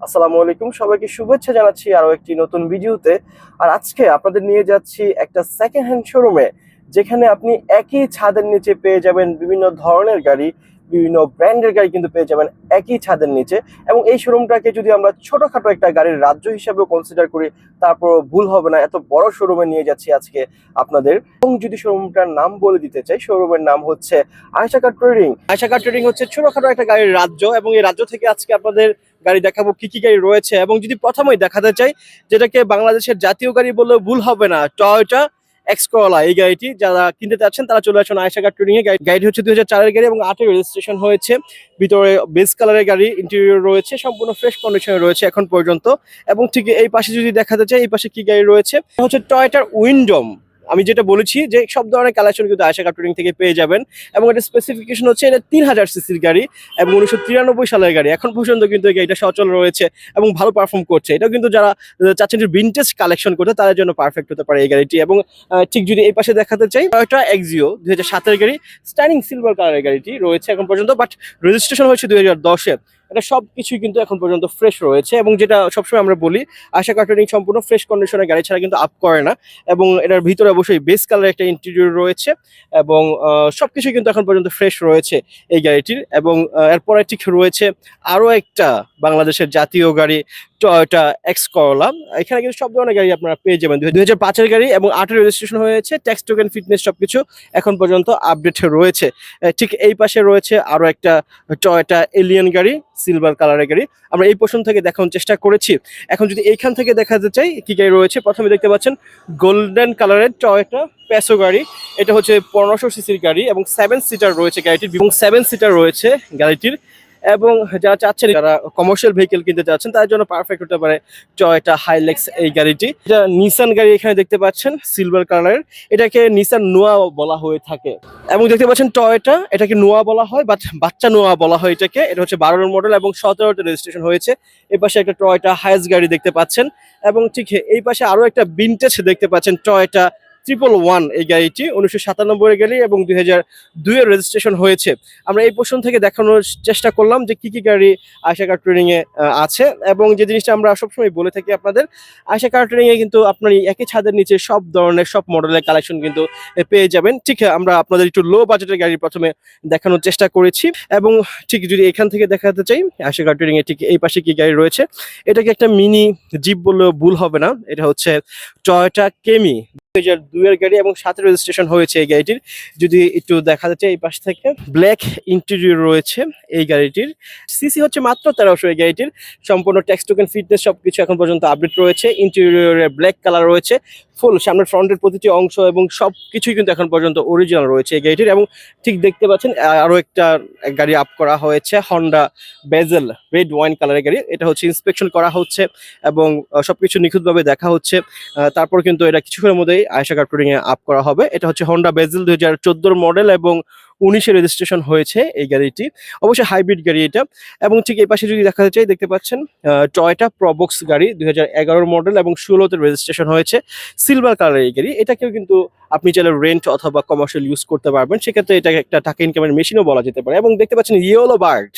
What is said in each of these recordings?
আসসালামু আলাইকুম, সবাইকে শুভেচ্ছা জানাচ্ছি আরো একটি নতুন ভিডিওতে। আর আজকে আপনাদের নিয়ে যাচ্ছি একটা সেকেন্ড হ্যান্ড শোরুমে, যেখানে আপনি একই ছাদের নিচে পেয়ে যাবেন বিভিন্ন ধরনের গাড়ি, বিভিন্ন ব্র্যান্ডের গাড়ি কিন্তু পেয়ে যাবেন একই ছাদের নিচে। এবং এই শোরুমটাকে যদি আমরা ছোটখাটো একটা গাড়ির রাজ্য হিসাবেও কনসিডার করি, তারপর ভুল হবে না, এত বড় শোরুমে নিয়ে যাচ্ছি আজকে আপনাদের। এবং যদি শোরুমটার নাম বলে দিতে চাই, শোরুমের নাম হচ্ছে আয়েশা কার ট্রেডিং। আয়েশা কার ট্রেডিং হচ্ছে ছোটখাটো একটা গাড়ির রাজ্য, এবং এই রাজ্য থেকে আজকে আপনাদের গাড়ি দেখাবো কি কি গাড়ি রয়েছে। এবং যদি প্রথমেই দেখাতে চাই, যেটাকে বাংলাদেশের জাতীয় গাড়ি বললেও ভুল হবে না, টয়োটা এক্স করোলা। এই গাড়িটি যারা কিনতে চাচ্ছেন তারা চলে আসুন আয়েশা কার ট্রেডিং এ। গাড়িটি হচ্ছে 2004-এর গাড়ি এবং 8-এর রেজিস্ট্রেশন হয়েছে। ভিতরে বেজ কালারের গাড়ি, ইন্টেরিয়র রয়েছে, সম্পূর্ণ ফ্রেশ কন্ডিশনে রয়েছে এখন পর্যন্ত। এবং ঠিক এই পাশে যদি দেখাতে চাই, এই পাশে কি গাড়ি রয়েছে, হচ্ছে টয়োটার উইন্ডম। আমি যেটা বলেছি যে সব ধরনের কালেকশন কিন্তু আয়েশা কার ট্রেডিং থেকে পেয়ে যাবেন। এবং এটা স্পেসিফিকেশন হচ্ছে এটা 3000 সিসির গাড়ি এবং 1993 সালের গাড়ি। এখন পর্যন্ত কিন্তু এই গাড়িটা সচল রয়েছে এবং ভালো পারফর্ম করছে। এটাও কিন্তু যারা চাচ্ছেন যে ভিনটেজ কালেকশন করতে, তাদের জন্য পারফেক্ট হতে পারে এই গাড়িটি। এবং ঠিক যদি এই পাশে দেখাতে চাই, টয়োটা এক্সিও 2007-এর গাড়ি, স্টাইনিং সিলভার কালারের গাড়িটি রয়েছে এখন পর্যন্ত, বাট রেজিস্ট্রেশন হয়েছে 2010-এ। এটা সবকিছুই কিন্তু এখন পর্যন্ত ফ্রেশ রয়েছে। এবং যেটা সবসময় আমরা বলি, আয়েশা কার ট্রেডিং সম্পূর্ণ ফ্রেশ কন্ডিশনের গাড়ি ছাড়া কিন্তু আপ করে না। এবং এটার ভিতরে অবশ্যই বেস কালার একটা ইন্টেরিয়র রয়েছে এবং সবকিছু কিন্তু এখন পর্যন্ত ফ্রেশ রয়েছে এই গাড়িটির। এবং এরপরে ঠিক রয়েছে আরো একটা বাংলাদেশের জাতীয় গাড়ি, টয়োটা এক্স করোলা। এখানে কিন্তু সব ধরনের গাড়ি আপনারা পেয়ে যাবেন। 2005-এর গাড়ি এবং 8-এর রেজিস্ট্রেশন হয়েছে, ট্যাক্স টোকেন ফিটনেস সবকিছু এখন পর্যন্ত আপডেট রয়েছে। ঠিক এই পাশে রয়েছে আরো একটা টয়োটা এলিয়ন গাড়ি, সিলভার কালারের গাড়ি। আমরা এই পোর্শন থেকে দেখানোর চেষ্টা করেছি। এখন যদি এইখান থেকে দেখাতে চাই কি গাড়ি রয়েছে, প্রথমে দেখতে পাচ্ছেন গোল্ডেন কালারের টয়োটা প্যাসো গাড়ি। এটা হচ্ছে 1500 সিসির গাড়ি এবং 7 সিটার রয়েছে গাড়িটির, এবং 7 সিটার রয়েছে গাড়িটির। এবং যারা চাচ্ছেন, যারা কমার্শিয়াল ভেহিকেল কিনতে চাচ্ছেন, তার জন্য পারফেক্ট হতে পারে টয়োটা হাইলেক্স এই গাড়িটি। এটা নিসান গাড়ি, এখানে দেখতে পাচ্ছেন সিলভার কালারের। এটাকে নিসান নোয়া বলা হয়ে থাকে। এবং দেখতে পাচ্ছেন টয়োটা, এটাকে নোয়া বলা হয়, বাট বাচ্চা নোয়া বলা হয় এটাকে। এটা হচ্ছে 12-এর মডেল এবং 17-তে রেজিস্ট্রেশন হয়েছে। এই পাশে একটা টয়োটা হাইস গাড়ি দেখতে পাচ্ছেন। এবং ঠিক এই পাশে আরো একটা ভিনটেজ দেখতে পাচ্ছেন, টয়োটা 111। এই গাড়িটি 1997-এর গাড়ি এবং 2002-এর রেজিস্ট্রেশন হয়েছে। আমরা এই পোর্শন থেকে দেখানোর চেষ্টা করলাম যে কি কি গাড়ি আয়েশা কার ট্রেডিং এ আছে। এবং যে জিনিসটা আমরা সবসময় বলে থাকি আপনাদের, আয়েশা কার ট্রেডিং এ কিন্তু আপনার একই ছাদের নিচে সব ধরনের সব মডেলের কালেকশন কিন্তু পেয়ে যাবেন। ঠিক আমরা আপনাদের একটু লো বাজেটের গাড়ি প্রথমে দেখানোর চেষ্টা করেছি। এবং ঠিক যদি এখান থেকে দেখাতে চাই, আয়েশা কার ট্রেডিং এ ঠিক এই পাশে কি গাড়ি রয়েছে, এটাকে একটা মিনি জিপ বললেও ভুল হবে না। এটা হচ্ছে টয়োটা কেমি 2002-এর গাড়ি এবং 7 রেজিস্ট্রেশন হয়েছে এই গাড়িটির। যদি একটু দেখাতে চাই এই পাশ থেকে, ব্ল্যাক ইন্টেরিয়র রয়েছে এই গাড়িটির। সিসি হচ্ছে মাত্র 1300 এই গাড়িটির। সম্পূর্ণ ট্যাক্স টোকেন ফিটনেস সবকিছু এখন পর্যন্ত আপডেট রয়েছে। ইন্টেরিয়রে ব্ল্যাক কালার রয়েছে, ফুল সামনের ফ্রন্টের প্রতিটি অংশ এবং সবকিছুই কিন্তু এখন পর্যন্ত অরিজিনাল রয়েছে এই গাড়িটির। এবং ঠিক দেখতে পাচ্ছেন আরো একটা গাড়ি আপ করা হয়েছে, হন্ডা বেজেল রেড ওয়াইন কালারের গাড়ি। এটা হচ্ছে ইন্সপেকশন করা হচ্ছে এবং সবকিছু নিখুঁতভাবে দেখা হচ্ছে। তারপর কিন্তু এটা কিছুক্ষণের মধ্যেই আয়েশা কার ট্রেডিং এ আপ করা হবে। এটা হচ্ছে হন্ডা বেজেল 2014 মডেল এবং 19-এ রেজিস্ট্রেশন হয়েছে এই গাড়িটি। অবশ্যই হাইব্রিড গাড়ি এটা। এবং ঠিক এই পাশে যদি দেখাতে চাই, দেখতে পাচ্ছেন টয়োটা প্রবক্স গাড়ি 2011 মডেল এবং 16-তে রেজিস্ট্রেশন হয়েছে, সিলভার কালারের এই গাড়ি। এটাকেও কিন্তু আপনি চাইলে রেন্ট অথবা কমার্শিয়াল ইউজ করতে পারবেন, সেক্ষেত্রে এটাকে একটা টাকা ইনকামের মেশিনও বলা যেতে পারে। এবং দেখতে পাচ্ছেন yellow bird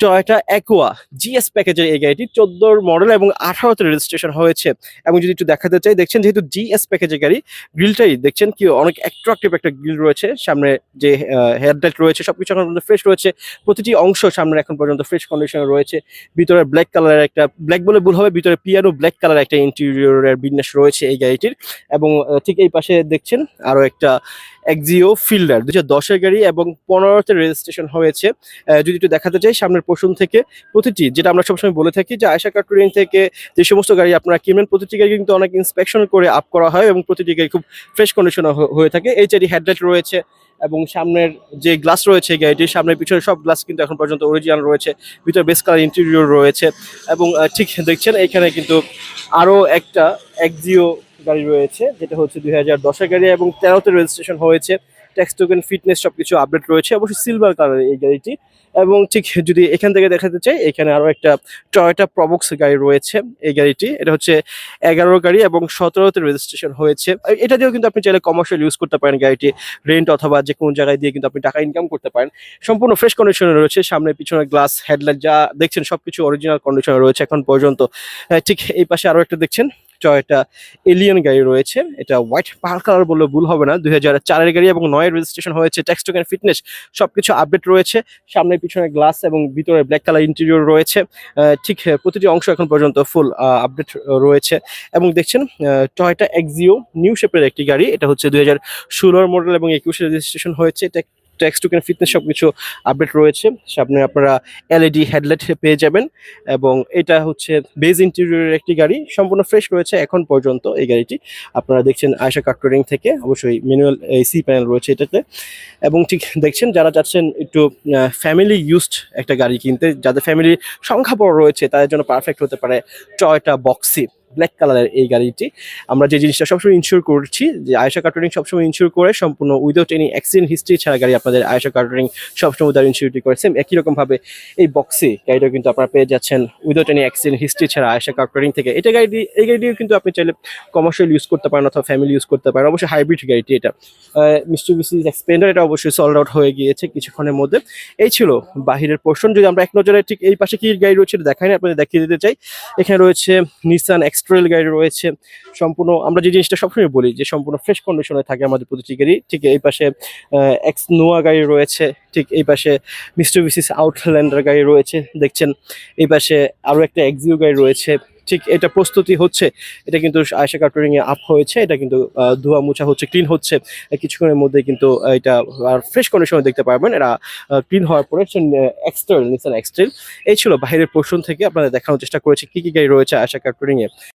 Toyota Aqua GS প্যাকেজের এই গাড়িটি 14 মডেল এবং 18-তে রেজিস্ট্রেশন হয়েছে। এবং যদি একটু দেখাতে চাই, দেখছেন যেহেতু জিএস প্যাকেজের গাড়ি, গ্রিলটাই দেখছেন কি অনেক অ্যাট্রাকটিভ একটা গ্রিল রয়েছে। সামনে যে হেডলাইট রয়েছে সবকিছু এখন পর্যন্ত ফ্রেশ রয়েছে, প্রতিটি অংশ সামনে এখন পর্যন্ত ফ্রেশ কন্ডিশনে রয়েছে। ভিতরে ব্ল্যাক কালারের একটা, ব্ল্যাক বলে ভুল হবে, ভিতরে পিয়ানো ব্ল্যাক কালার একটা ইন্টেরিয়রের বিন্যাস রয়েছে এই গাড়িটির। এবং ঠিক এই পাশে দেখছেন আরো একটা এক্সিও ফিল্ডার 2010-এর গাড়ি এবং 15-তে রেজিস্ট্রেশন হয়েছে। যদি একটু দেখাতে চাই সামনের পোর্শন থেকে, প্রতিটি, যেটা আমরা সবসময় বলে থাকি যে আয়েশা কার ট্রেডিং থেকে যে সমস্ত গাড়ি আপনারা কিনবেন, প্রতিটি গাড়ি কিন্তু অনেক ইন্সপেকশন করে আপ করা হয় এবং প্রতিটি গাড়ি খুব ফ্রেশ কন্ডিশনে হয়ে থাকে। এইচআইডি হেডলাইট রয়েছে এবং সামনের যে গ্লাস রয়েছে গাড়িটির, সামনের পিছনে সব গ্লাস কিন্তু এখন পর্যন্ত অরিজিনাল রয়েছে। ভিতরে বেস কালার ইন্টেরিয়র রয়েছে। এবং ঠিক দেখছেন এখানে কিন্তু আরো একটা এক্সিও গাড়ি রয়েছে, যেটা হচ্ছে 2010-এর গাড়ি এবং 13-তে রেজিস্ট্রেশন হয়েছে। ট্যাক্স টোকেন ফিটনেস সবকিছু আপডেট রয়েছে, অবশ্যই সিলভার কালারের এই গাড়িটি। এবং ঠিক যদি এখান থেকে দেখাতে চাই, এখানে আরো একটা টয়োটা প্রবক্স গাড়ি রয়েছে। এই গাড়িটি এটা হচ্ছে 11 গাড়ি এবং 17তে রেজিস্ট্রেশন হয়েছে। এটা দিয়েও কিন্তু আপনি চাইলে কমার্শিয়াল ইউজ করতে পারেন গাড়িটি, রেন্ট অথবা যে কোনো জায়গায় দিয়ে কিন্তু আপনি টাকা ইনকাম করতে পারেন। সম্পূর্ণ ফ্রেশ কন্ডিশনে রয়েছে, সামনে পিছনে গ্লাস হেডলাইট যা দেখছেন সবকিছু অরিজিনাল কন্ডিশনে রয়েছে এখন পর্যন্ত। ঠিক এই পাশে আরো একটা দেখছেন টয়োটা এলিয়ন গাড়ি রয়েছে, এটা হোয়াইট পার্ল কালার বললে ভুল হবে না, 2004-এর গাড়ি এবং 9-এর রেজিস্ট্রেশন হয়েছে, ট্যাক্স টোকেন ফিটনেস সবকিছু আপডেট রয়েছে, সামনে পিছনে গ্লাস এবং ভিতরে ব্ল্যাক কালার ইন্টেরিয়র রয়েছে। ঠিক প্রতিটি অংশ এখন পর্যন্ত ফুল আপডেট রয়েছে। এবং দেখছেন টয়োটা এক্সিও নিউ শেপের একটি গাড়ি, এটা হচ্ছে 2016 মডেল এবং 21-এ রেজিস্ট্রেশন হয়েছে। ট্যাক্স টোকেন ফিটনেস সবকিছু আপডেট রয়েছে, সামনে আপনারা এলইডি হেডলাইট পেয়ে যাবেন। এবং এটা হচ্ছে বেজ ইন্টেরিয়রের একটি গাড়ি, সম্পূর্ণ ফ্রেশ রয়েছে এখন পর্যন্ত এই গাড়িটি। আপনারা দেখছেন আয়েশা কার ট্রেডিং থেকে, অবশ্যই ম্যানুয়াল এসি প্যানেল রয়েছে এটাতে। এবং ঠিক দেখছেন যারা চাচ্ছেন একটু ফ্যামিলি ইউজড একটা গাড়ি কিনতে, যাদের ফ্যামিলির সংখ্যা বড় রয়েছে, তাদের জন্য পারফেক্ট হতে পারে টয়োটা বক্সি ব্ল্যাক কালারের এই গাড়িটি। আমরা যে জিনিসটা সবসময় ইনশিওর করছি যে আয়েশা কার ট্রেডিং সবসময় ইনশিওর করে সম্পূর্ণ উইদাউট এনি অ্যাক্সিডেন্ট হিস্ট্রি ছাড়া গাড়ি আপনাদের আয়েশা কার ট্রেডিং সবসময় তার ইনশিওরিটি করে। সেম একই রকম ভাবে এই বক্সি গাড়িটা কিন্তু আপনারা পেয়ে যাচ্ছেন উইদাউট এনি অ্যাক্সিডেন্ট হিস্ট্রি ছাড়া আয়েশা কার ট্রেডিং থেকে। এই গাড়িটিও কিন্তু আপনি চাইলে কমার্শিয়াল ইউজ করতে পারেন অথবা ফ্যামিলি ইউজ করতে পারেন, অবশ্যই হাইব্রিড গাড়িটি এটা। মিস্টুবিশি এক্সপেন্ডার এটা অবশ্যই সোল্ড আউট হয়ে গিয়েছে কিছুক্ষণের মধ্যে। এই ছিল বাহিরের পোর্শন। যদি আমরা এক নজরে ঠিক এই পাশে কি গাড়ি রয়েছে দেখাই না, আপনাদের দেখিয়ে দিতে চাই। এখানে রয়েছে নিসান এক্সট্রেল গাড়ি রয়েছে, সম্পূর্ণ আমরা যে জিনিসটা সবসময় বলি যে সম্পূর্ণ ফ্রেশ কন্ডিশনে থাকে আমাদের প্রতিটি গাড়ি। ঠিক এই পাশে এক্স নোয়া গাড়ি রয়েছে, ঠিক এই পাশে মিস্টুবিশি আউটল্যান্ডার গাড়ি রয়েছে দেখছেন, এই পাশে আরো একটা এক্সিও গাড়ি রয়েছে। ঠিক এটা প্রস্তুতি হচ্ছে, এটা কিন্তু আয়েশা কার ট্রেডিং এ আপ হয়েছে, এটা কিন্তু ধোয়া মোছা হচ্ছে, ক্লিন হচ্ছে কিছুক্ষণের মধ্যে কিন্তু এটা আর ফ্রেশ কন্ডিশনে দেখতে পারবেন। এরা ক্লিন হওয়ার পরে নিসান এক্সট্রেল। এই ছিল বাইরের পোর্শন থেকে আপনাদের দেখানোর চেষ্টা করেছি কি কি গাড়ি রয়েছে আয়েশা কার ট্রেডিং এ।